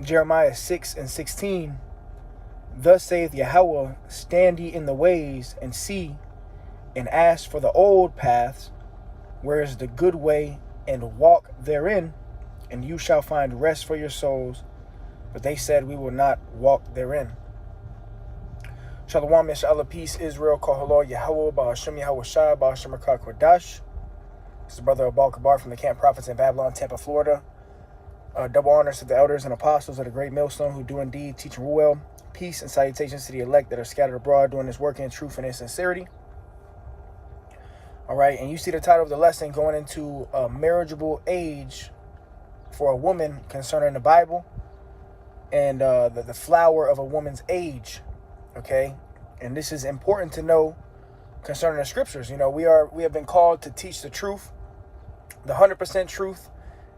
Jeremiah 6:16, thus saith Yahweh, stand ye in the ways, and see, and ask for the old paths, where is the good way, and walk therein, and you shall find rest for your souls. But they said, we will not walk therein. Shalom, Yashala, peace, Israel, Kohalor, Yahweh, Ba'ashem Yahweh Shai, Ba'ashem Rakah Kodash. This is Brother Abal Kabar from the Camp Prophets in Babylon, Tampa, Florida. Double honors to the elders and apostles of the great millstone who do indeed teach and rule well. Peace and salutations to the elect that are scattered abroad doing this work in truth and in sincerity. All right, and you see the title of the lesson going into a marriageable age for a woman concerning the Bible and the flower of a woman's age. Okay, and this is important to know concerning the scriptures. You know, we have been called to teach the truth, the 100% truth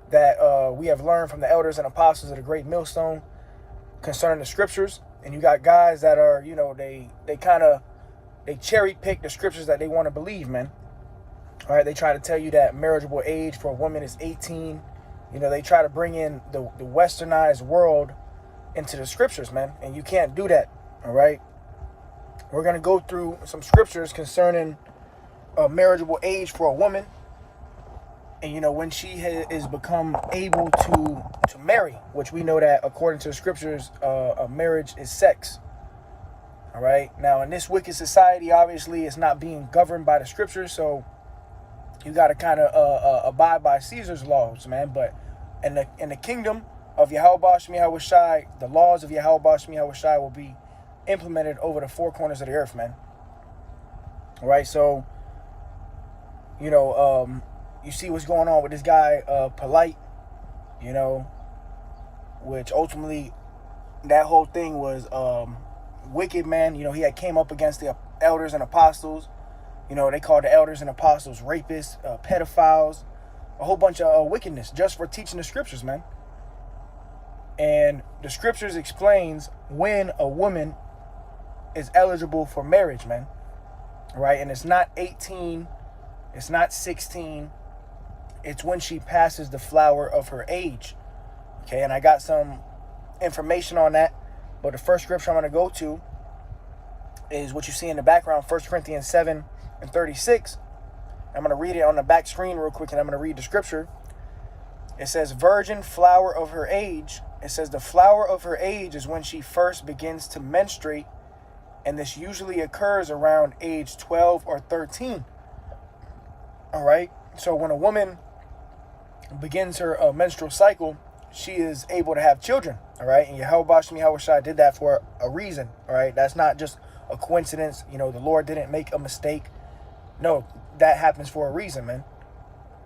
that we have learned from the elders and apostles of the great millstone concerning the scriptures. And you got guys that are, you know, they cherry pick the scriptures that they want to believe, man. All right, they try to tell you that marriageable age for a woman is 18. You know, they try to bring in the westernized world into the scriptures, man, and you can't do that. All right, we're going to go through some scriptures concerning a marriageable age for a woman. And, you know, when she is become able to marry, which we know that according to the scriptures, a marriage is sex. All right. Now, in this wicked society, obviously, it's not being governed by the scriptures. So you got to kind of abide by Caesar's laws, man. But in the kingdom of Yahweh Shem Yahweh Shai, the laws of Yahweh Shem Yahweh Shai will be implemented over the four corners of the earth, man. All right, so you know, you see what's going on with this guy, Polite, you know, which ultimately that whole thing was wicked, man. You know, he had came up against the elders and apostles. You know, they called the elders and apostles rapists, pedophiles, a whole bunch of wickedness just for teaching the scriptures, man. And the scriptures explains when a woman is eligible for marriage, man. Right? And it's not 18, it's not 16, it's when she passes the flower of her age. Okay, and I got some information on that, but the first scripture I'm going to go to is what you see in the background, 1 Corinthians 7:36. I'm going to read it on the back screen real quick, and I'm going to read the scripture. It says, virgin flower of her age. It says the flower of her age is when she first begins to menstruate, and this usually occurs around age 12 or 13. All right, so when a woman begins her menstrual cycle, she is able to have children. All right, and Yahweh Shem Yahweh Shai did that for a reason. All right, that's not just a coincidence. You know, the Lord didn't make a mistake. No, that happens for a reason, man.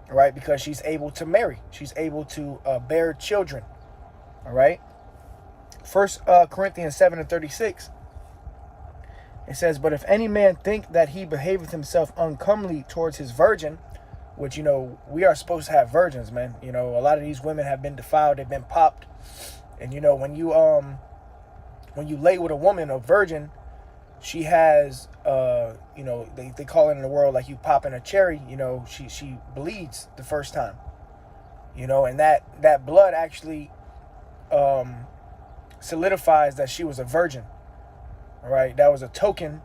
All right, because she's able to marry, she's able to bear children. All right, 1 Corinthians 7:36. It says, but if any man think that he behaveth himself uncomely towards his virgin, which, you know, we are supposed to have virgins, man. You know, a lot of these women have been defiled, they've been popped. And, you know, when you lay with a woman, a virgin, she has, you know, they call it in the world like you popping a cherry. You know, she bleeds the first time. You know, and that blood actually solidifies that she was a virgin. All right, that was a token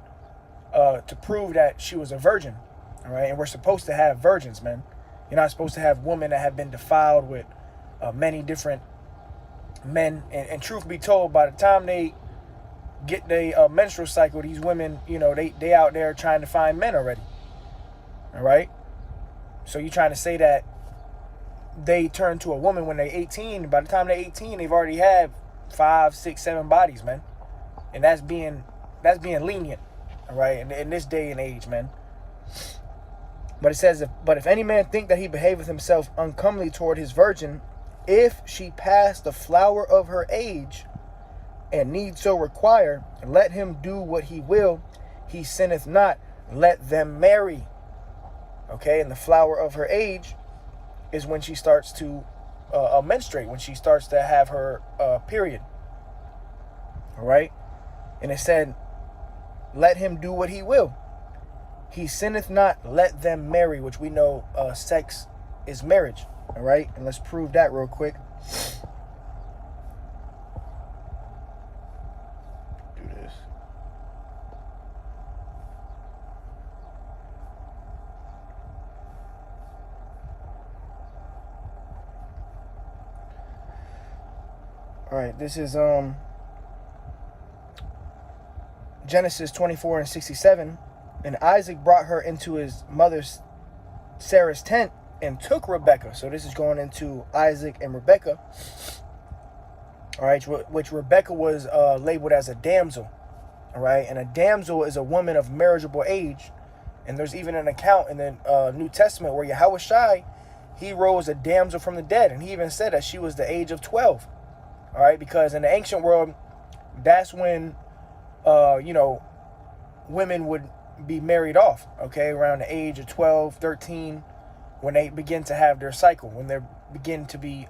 to prove that she was a virgin. All right, and we're supposed to have virgins, man. You're not supposed to have women that have been defiled with many different men. And truth be told, by the time they get their menstrual cycle, these women, you know, they out there trying to find men already. All right, so you're trying to say that they turn to a woman when they're 18. By the time they're 18, they've already had 5, 6, 7 bodies, man. And that's being lenient, all right, in this day and age, man. But it says, but if any man think that he behaveth himself uncomely toward his virgin, if she pass the flower of her age, and need so require, let him do what he will, he sinneth not, let them marry. Okay, and the flower of her age is when she starts to menstruate, when she starts to have her period. All right. And it said, let him do what he will. He sinneth not, let them marry, which we know sex is marriage. All right. And let's prove that real quick. All right, this is Genesis 24:67. And Isaac brought her into his mother's Sarah's tent and took Rebekah. So this is going into Isaac and Rebekah. All right, which Rebekah was labeled as a damsel. All right, and a damsel is a woman of marriageable age. And there's even an account in the New Testament where Yahushua, he rose a damsel from the dead. And he even said that she was the age of 12. All right, because in the ancient world, that's when, women would be married off, okay, around the age of 12, 13, when they begin to have their cycle, when they begin to be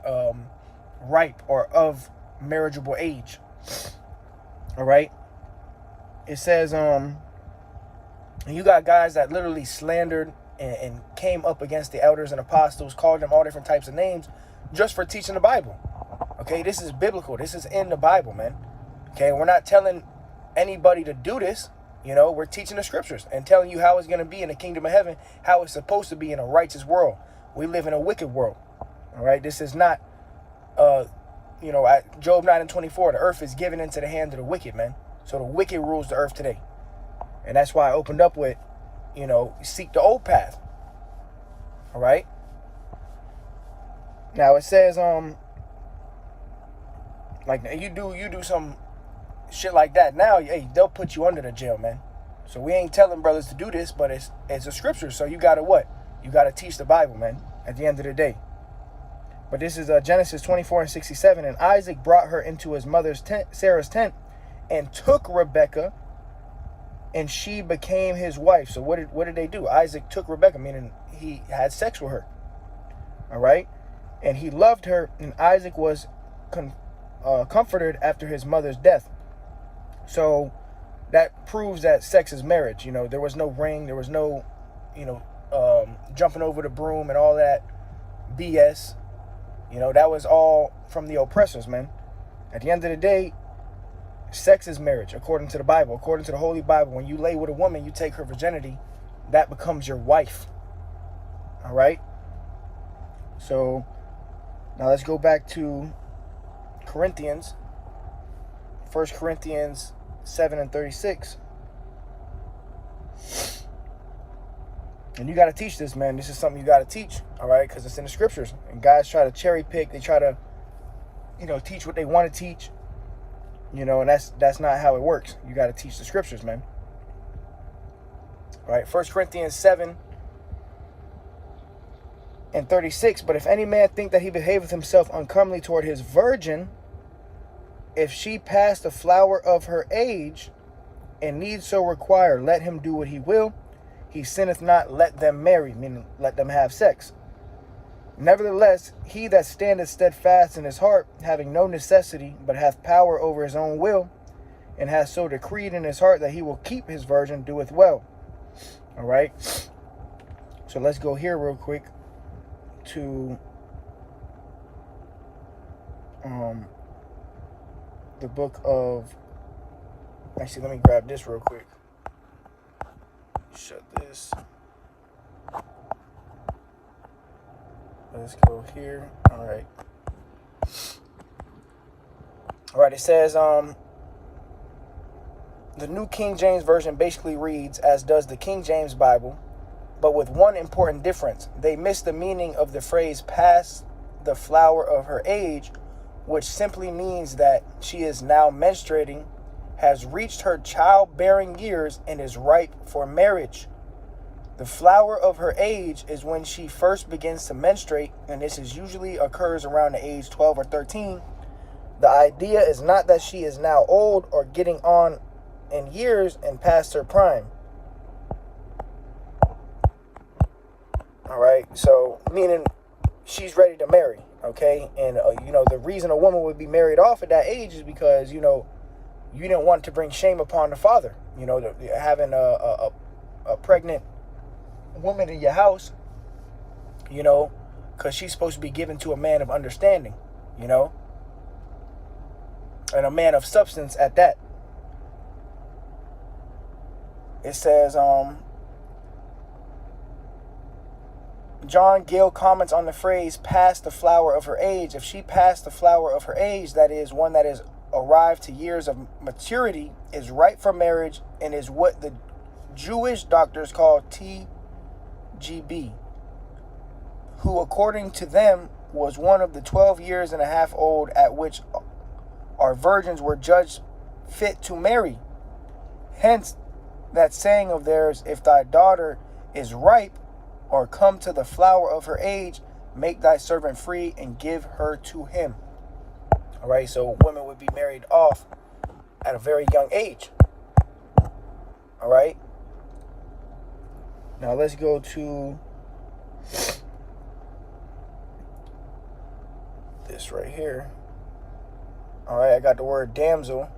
ripe or of marriageable age. All right. It says, you got guys that literally slandered and came up against the elders and apostles, called them all different types of names just for teaching the Bible. Okay, this is biblical. This is in the Bible, man. Okay, we're not telling anybody to do this. We're teaching the scriptures and telling you how it's going to be in the kingdom of heaven, how it's supposed to be in a righteous world. We live in a wicked world. All right, this is not, Job 9:24, the earth is given into the hand of the wicked, man. So the wicked rules the earth today. And that's why I opened up with, seek the old path. All right. Now it says, like you do some shit like that now, hey, they'll put you under the jail, man. So we ain't telling brothers to do this, but it's a scripture. So you gotta what? You gotta teach the Bible, man, at the end of the day. But this is Genesis 24:67. And Isaac brought her into his mother's tent, Sarah's tent, and took Rebekah, and she became his wife. So what did they do? Isaac took Rebekah, meaning he had sex with her. All right, and he loved her, and Isaac was comforted after his mother's death. So that proves that sex is marriage. There was no ring, there was no, jumping over the broom and all that BS. That was all from the oppressors, man. At the end of the day, sex is marriage, according to the Bible, according to the Holy Bible. When you lay with a woman, you take her virginity, that becomes your wife. All right. So now let's go back to Corinthians, 1 Corinthians 7:36. And you got to teach this, man. This is something you got to teach, all right? Because it's in the scriptures. And guys try to cherry pick. They try to, teach what they want to teach. And that's not how it works. You got to teach the scriptures, man. All right, 1 Corinthians 7:36. But if any man think that he behaveth himself uncomely toward his virgin, if she pass the flower of her age, and need so require, let him do what he will. He sinneth not, let them marry, meaning let them have sex. Nevertheless, he that standeth steadfast in his heart, having no necessity, but hath power over his own will, and hath so decreed in his heart that he will keep his virgin, doeth well. All right. So let's go here real quick to the book of, actually, let me grab this real quick. Shut this. Let's go here. All right. It says, the New King James Version basically reads, as does the King James Bible, but with one important difference. They miss the meaning of the phrase past the flower of her age, which simply means that she is now menstruating, has reached her childbearing years, and is ripe for marriage. The flower of her age is when she first begins to menstruate, and this usually occurs around the age 12 or 13. The idea is not that she is now old or getting on in years and past her prime. All right, so meaning she's ready to marry, okay? And, the reason a woman would be married off at that age is because, you didn't want to bring shame upon the father. Having a pregnant woman in your house, because she's supposed to be given to a man of understanding, and a man of substance at that. It says, John Gill comments on the phrase past the flower of her age. If she passed the flower of her age, that is, one that is arrived to years of maturity, is ripe for marriage, and is what the Jewish doctors call TGB, who according to them was one of the 12 years and a half old at which our virgins were judged fit to marry. Hence that saying of theirs, if thy daughter is ripe, or come to the flower of her age, make thy servant free and give her to him. All right, so women would be married off at a very young age. All right. Now let's go to this right here. All right, I got the word damsel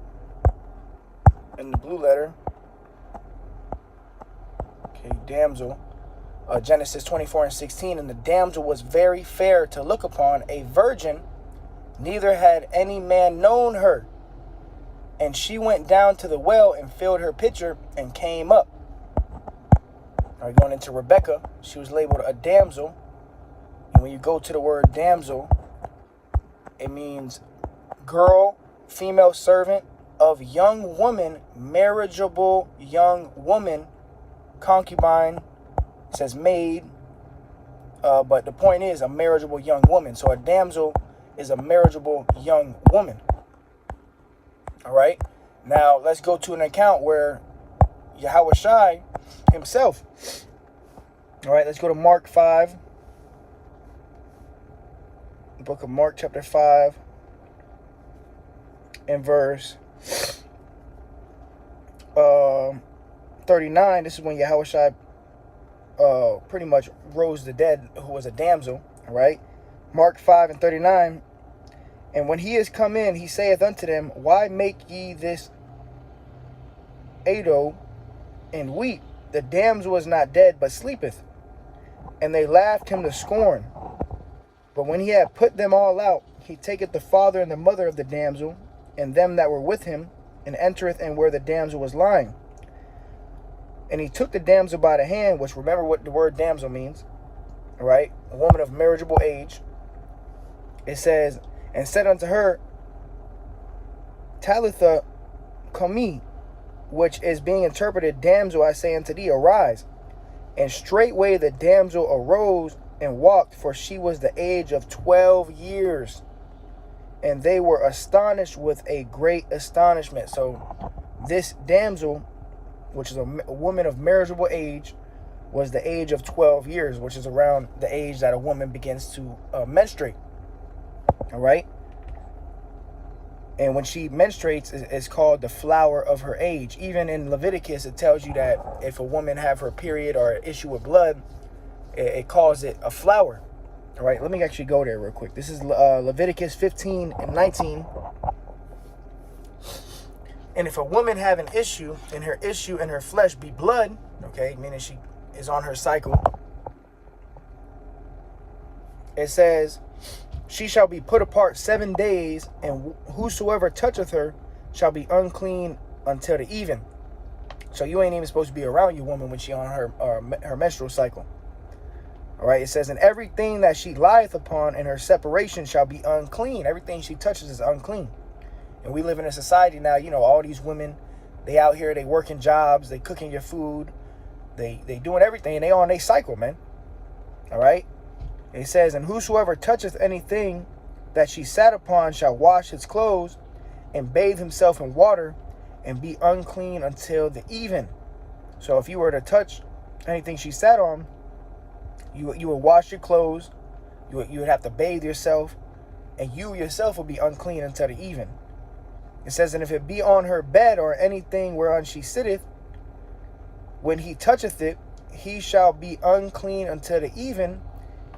in the blue letter. Okay, damsel. Genesis 24:16, and the damsel was very fair to look upon, a virgin, neither had any man known her. And she went down to the well and filled her pitcher and came up. All right, going into Rebecca, she was labeled a damsel. And when you go to the word damsel, it means girl, female servant of young woman, marriageable young woman, concubine. It says maid, but the point is a marriageable young woman. So a damsel is a marriageable young woman. All right. Now let's go to an account where Yahushua himself. All right. Let's go to Mark 5. The book of Mark, chapter 5, and verse 39. This is when Yahushua pretty much rose the dead, who was a damsel. All right. Mark 5:39. And when he is come in, he saith unto them, why make ye this ado and weep? The damsel is not dead, but sleepeth. And they laughed him to scorn. But when he had put them all out, he taketh the father and the mother of the damsel, and them that were with him, and entereth in where the damsel was lying. And he took the damsel by the hand, which, remember what the word damsel means, all right? A woman of marriageable age. It says, and said unto her, Talitha cumi, which is being interpreted, damsel, I say unto thee, arise. And straightway the damsel arose and walked, for she was the age of 12 years. And they were astonished with a great astonishment. So this damsel, which is a woman of marriageable age, was the age of 12 years, which is around the age that a woman begins to menstruate. All right. And when she menstruates, it's called the flower of her age. Even in Leviticus, it tells you that if a woman have her period or an issue with blood, it calls it a flower. All right, let me actually go there real quick. This is Leviticus 15:19. And if a woman have an issue, and her issue in her flesh be blood, okay, meaning she is on her cycle, it says, she shall be put apart 7 days, and whosoever toucheth her shall be unclean until the even. So you ain't even supposed to be around your woman when she on her menstrual cycle. All right, it says, and everything that she lieth upon in her separation shall be unclean. Everything she touches is unclean. And we live in a society now, you know, all these women, they out here, they working jobs, they cooking your food, they doing everything, and they on their cycle, man. All right. It says, and whosoever toucheth anything that she sat upon shall wash his clothes and bathe himself in water and be unclean until the even. So if you were to touch anything she sat on, you would wash your clothes, you would have to bathe yourself, and you yourself will be unclean until the even. It says, and if it be on her bed or anything whereon she sitteth, when he toucheth it, he shall be unclean until the even.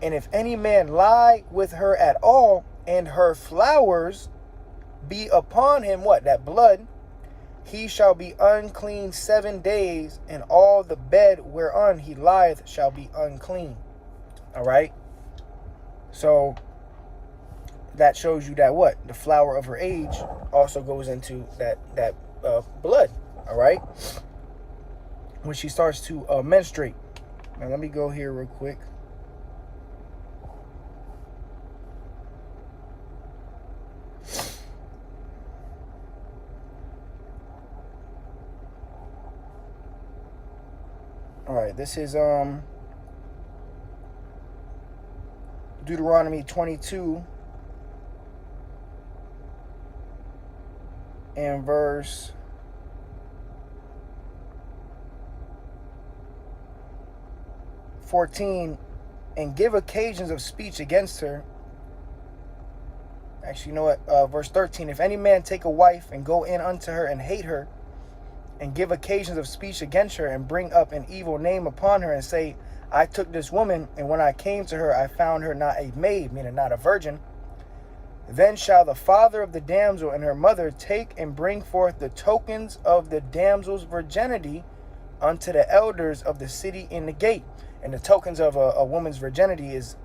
And if any man lie with her at all, and her flowers be upon him, what? That blood, he shall be unclean 7 days, and all the bed whereon he lieth shall be unclean. All right? So that shows you that what? The flower of her age also goes into that blood. All right? When she starts to menstruate. Now let me go here real quick. All right, this is Deuteronomy 22 and verse 14. And give occasions of speech against her. Actually, you know what? Verse 13. If any man take a wife and go in unto her and hate her, and give occasions of speech against her, and bring up an evil name upon her, and say, I took this woman, and when I came to her, I found her not a maid, meaning not a virgin, then shall the father of the damsel and her mother take and bring forth the tokens of the damsel's virginity unto the elders of the city in the gate. And the tokens of a woman's virginity is,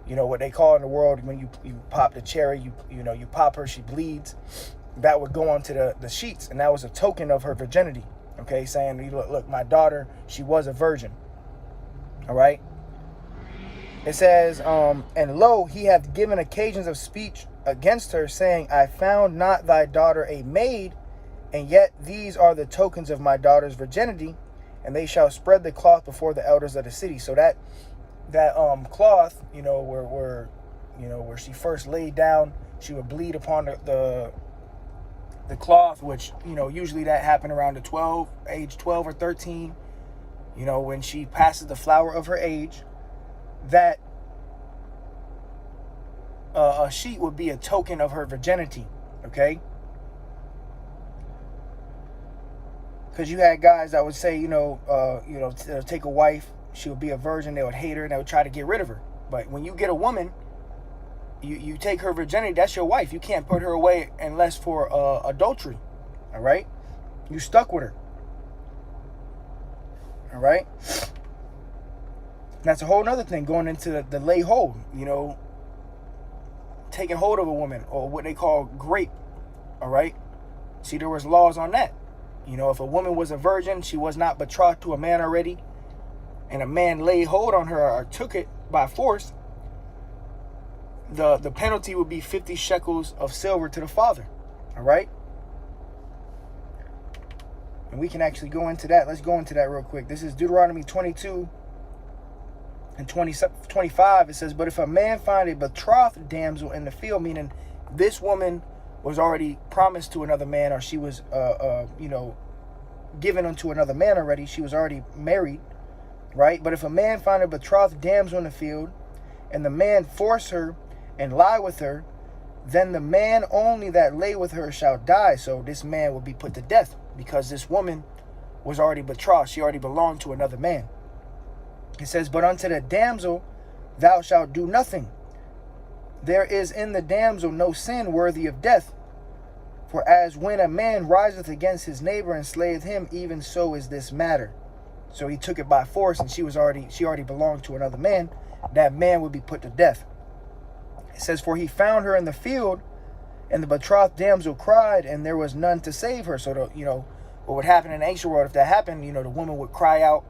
you know, what they call in the world when you pop the cherry, you pop her, she bleeds. That would go onto the sheets, and that was a token of her virginity. Okay, saying, look, my daughter, she was a virgin. All right. It says, and lo, he hath given occasions of speech against her, saying, I found not thy daughter a maid, and yet these are the tokens of my daughter's virginity, and they shall spread the cloth before the elders of the city. So that cloth, where she first laid down, she would bleed upon the cloth, which, usually that happened around age 12 or 13, when she passes the flower of her age, that a sheet would be a token of her virginity, okay? Because you had guys that would say, take a wife, she would be a virgin, they would hate her, and they would try to get rid of her. But when you get a woman, you take her virginity, that's your wife. You can't put her away unless for adultery, all right? You stuck with her, all right? That's a whole other thing, going into the lay hold, taking hold of a woman, or what they call grape, all right? See, there was laws on that. If a woman was a virgin, she was not betrothed to a man already, and a man laid hold on her or took it by force, the penalty would be 50 shekels of silver to the father, all right? And we can actually go into that. Let's go into that real quick. This is Deuteronomy 22 and 25. It says, but if a man find a betrothed damsel in the field, meaning this woman was already promised to another man, or she was, given unto another man already. She was already married, right? But if a man find a betrothed damsel in the field, and the man force her and lie with her, then the man only that lay with her shall die. So this man will be put to death, because this woman was already betrothed. She already belonged to another man. It says, but unto the damsel thou shalt do nothing. There is in the damsel no sin worthy of death. For as when a man riseth against his neighbor and slayeth him, even so is this matter. So he took it by force, and she already belonged to another man. That man would be put to death. It says, for he found her in the field, and the betrothed damsel cried, and there was none to save her. So what would happen in the ancient world, if that happened, the woman would cry out,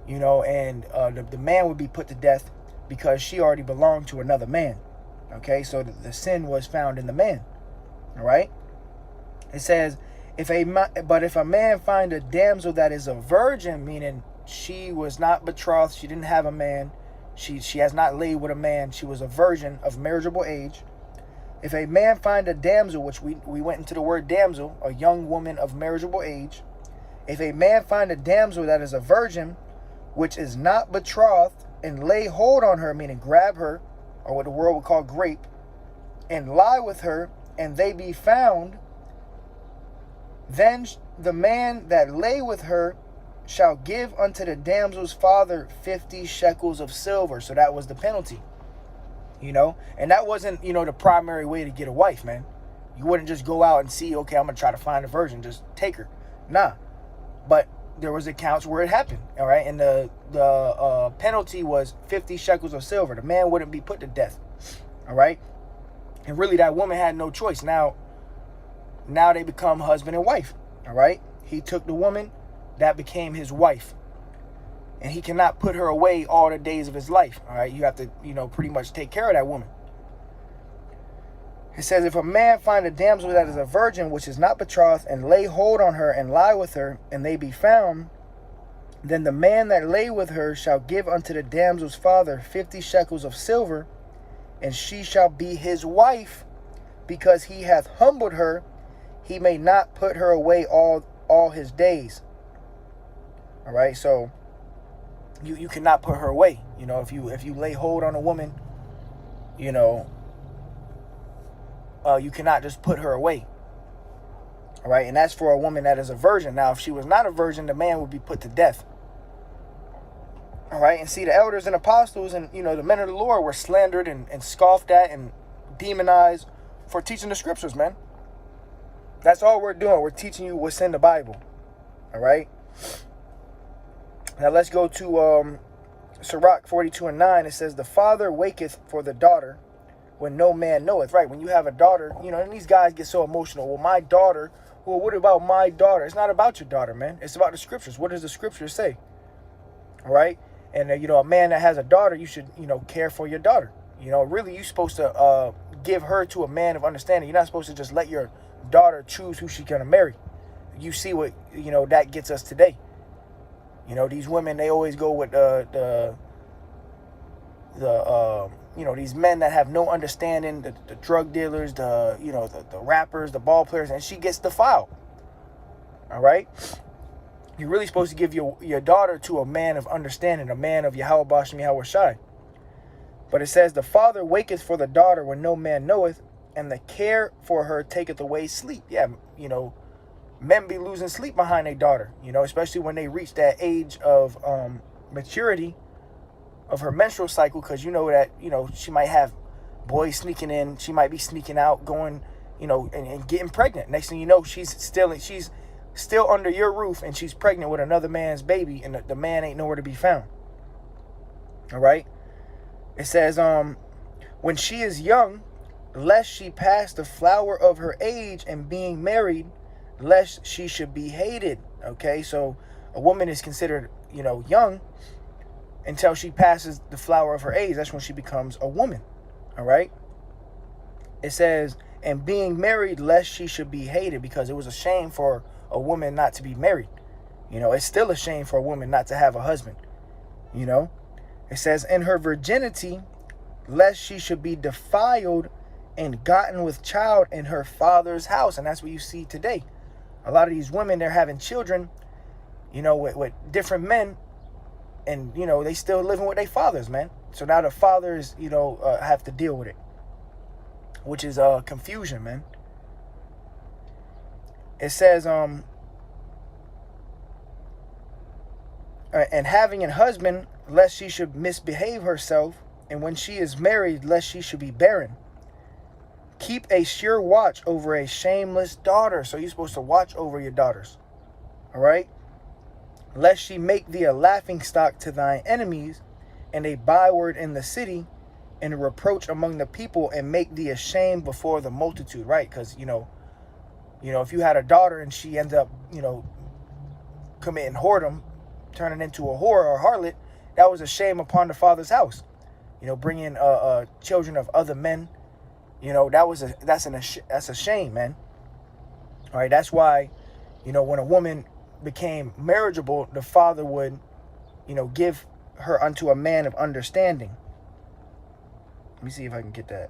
and the man would be put to death, because she already belonged to another man. Okay, so the sin was found in the man. All right. It says, if a man find a damsel that is a virgin, meaning she was not betrothed, she didn't have a man, she has not laid with a man, she was a virgin of marriageable age. If a man find a damsel, which we went into the word damsel, a young woman of marriageable age. If a man find a damsel that is a virgin, which is not betrothed, and lay hold on her, meaning grab her, or what the world would call grape, and lie with her, and they be found, then the man that lay with her shall give unto the damsel's father 50 shekels of silver. So that was the penalty, and that wasn't, the primary way to get a wife, man. You wouldn't just go out and see, okay, I'm going to try to find a virgin, just take her. Nah, but there was accounts where it happened, all right? And the penalty was 50 shekels of silver. The man wouldn't be put to death, all right? And really, that woman had no choice. Now they become husband and wife, all right? He took the woman, that became his wife. And he cannot put her away all the days of his life, all right? You have to, pretty much take care of that woman. It says, if a man find a damsel that is a virgin, which is not betrothed, and lay hold on her and lie with her, and they be found, Then the man that lay with her shall give unto the damsel's father 50 shekels of silver, and she shall be his wife, because he hath humbled her. He may not put her away all his days. All right, so you cannot put her away. You know, if you lay hold on a woman, you know, you cannot just put her away. All right, and that's for a woman that is a virgin. Now, if she was not a virgin, the man would be put to death. All right, and see, the elders and apostles and, you know, the men of the Lord were slandered and scoffed at and demonized for teaching the scriptures, man. That's all we're doing. We're teaching you what's in the Bible. All right. Now let's go to Sirach 42:9. It says, the father waketh for the daughter when no man knoweth. Right, when you have a daughter, you know, and these guys get so emotional. Well, my daughter. Well, what about my daughter? It's not about your daughter, man. It's about the scriptures. What does the scriptures say? All right. And, you know, a man that has a daughter, you should, you know, care for your daughter. You know, really, you're supposed to give her to a man of understanding. You're not supposed to just let your daughter choose who she's going to marry. You see what, you know, that gets us today. You know, these women, they always go with the you know, these men that have no understanding, the drug dealers, you know, the rappers, the ball players, and she gets defiled. All right. You're really supposed to give your daughter to a man of understanding, a man of Yahweh Bashem Yahweh Shai. But it says, the father waketh for the daughter when no man knoweth, and the care for her taketh away sleep. Yeah, you know, men be losing sleep behind their daughter, you know, especially when they reach that age of maturity of her menstrual cycle, because you know that, you know, she might have boys sneaking in, she might be sneaking out, going, you know, and getting pregnant. Next thing you know, she's still under your roof, and she's pregnant with another man's baby, and the man ain't nowhere to be found. All right. It says, when she is young, lest she pass the flower of her age, and being married, lest she should be hated. Okay, so a woman is considered, you know, young until she passes the flower of her age. That's when she becomes a woman. All right. It says, and being married, lest she should be hated, because it was a shame for a woman not to be married. You know, it's still a shame for a woman not to have a husband. You know, it says, in her virginity, lest she should be defiled and gotten with child in her father's house. And that's what you see today. A lot of these women, they're having children, you know, with different men, and, you know, they still living with their fathers, man. So now the fathers, you know, have to deal with it, which is confusion, man. It says, and having a husband, lest she should misbehave herself, and when she is married, lest she should be barren. Keep a sure watch over a shameless daughter. So you're supposed to watch over your daughters. All right. Lest she make thee a laughing stock to thine enemies, and a byword in the city, and a reproach among the people, and make thee ashamed before the multitude. Right. Because, you know, if you had a daughter and she ends up, you know, committing whoredom, turning into a whore or a harlot, that was a shame upon the father's house. You know, bringing children of other men. You know, that's a shame, man. All right, that's why, you know, when a woman became marriageable, the father would, you know, give her unto a man of understanding. Let me see if I can get that.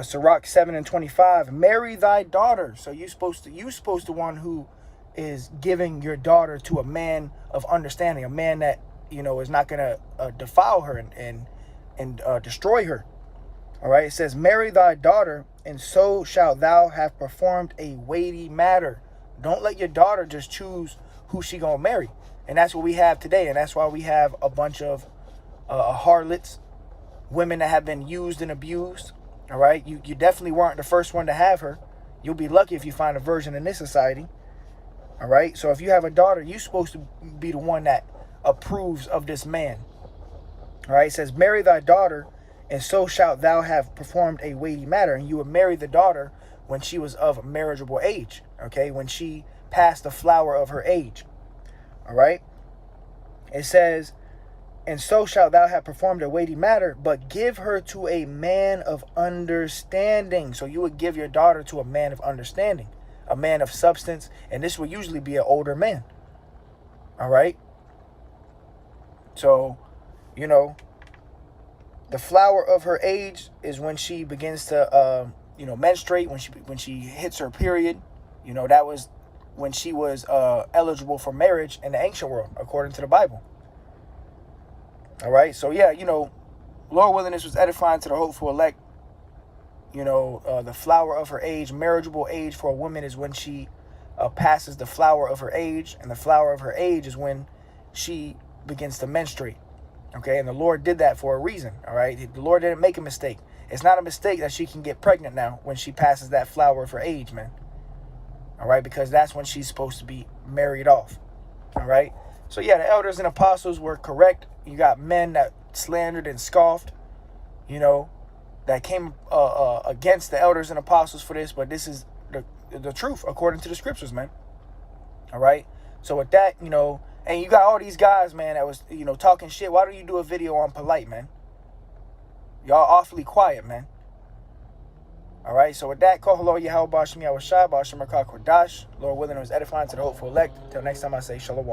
Sirach 7:25. Marry thy daughter. So you're supposed to one who is giving your daughter to a man of understanding, a man that, you know, is not going to defile her and destroy her. All right. It says, marry thy daughter, and so shalt thou have performed a weighty matter. Don't let your daughter just choose who she gonna marry. And that's what we have today. And that's why we have a bunch of harlots, women that have been used and abused. All right. You definitely weren't the first one to have her. You'll be lucky if you find a virgin in this society. All right. So if you have a daughter, you're supposed to be the one that approves of this man. All right. It says, marry thy daughter, and so shalt thou have performed a weighty matter. And you would marry the daughter when she was of marriageable age. Okay. When she passed the flower of her age. All right. It says, And so shalt thou have performed a weighty matter, but give her to a man of understanding. So you would give your daughter to a man of understanding, a man of substance, and this would usually be an older man. All right? So, you know, the flower of her age is when she begins to, menstruate, when she hits her period. You know, that was when she was eligible for marriage in the ancient world, according to the Bible. All right, so yeah, Lord willing, this was edifying to the hopeful elect. The flower of her age, marriageable age for a woman is when she passes the flower of her age, and the flower of her age is when she begins to menstruate. Okay, and the Lord did that for a reason. All right, the Lord didn't make a mistake. It's not a mistake that she can get pregnant now when she passes that flower of her age, man. All right, because that's when she's supposed to be married off. All right. So yeah, the elders and apostles were correct. You got men that slandered and scoffed, that came against the elders and apostles for this. But this is the truth according to the scriptures, man. All right. So with that, and you got all these guys, man, that was, talking shit. Why don't you do a video on polite, man? Y'all awfully quiet, man. All right. So with that, call hello, Yahweh Bashmi Awashai, Bashim Rakak Kodash. Lord willing, it was edifying to the hopeful elect. Till next time, I say shalom.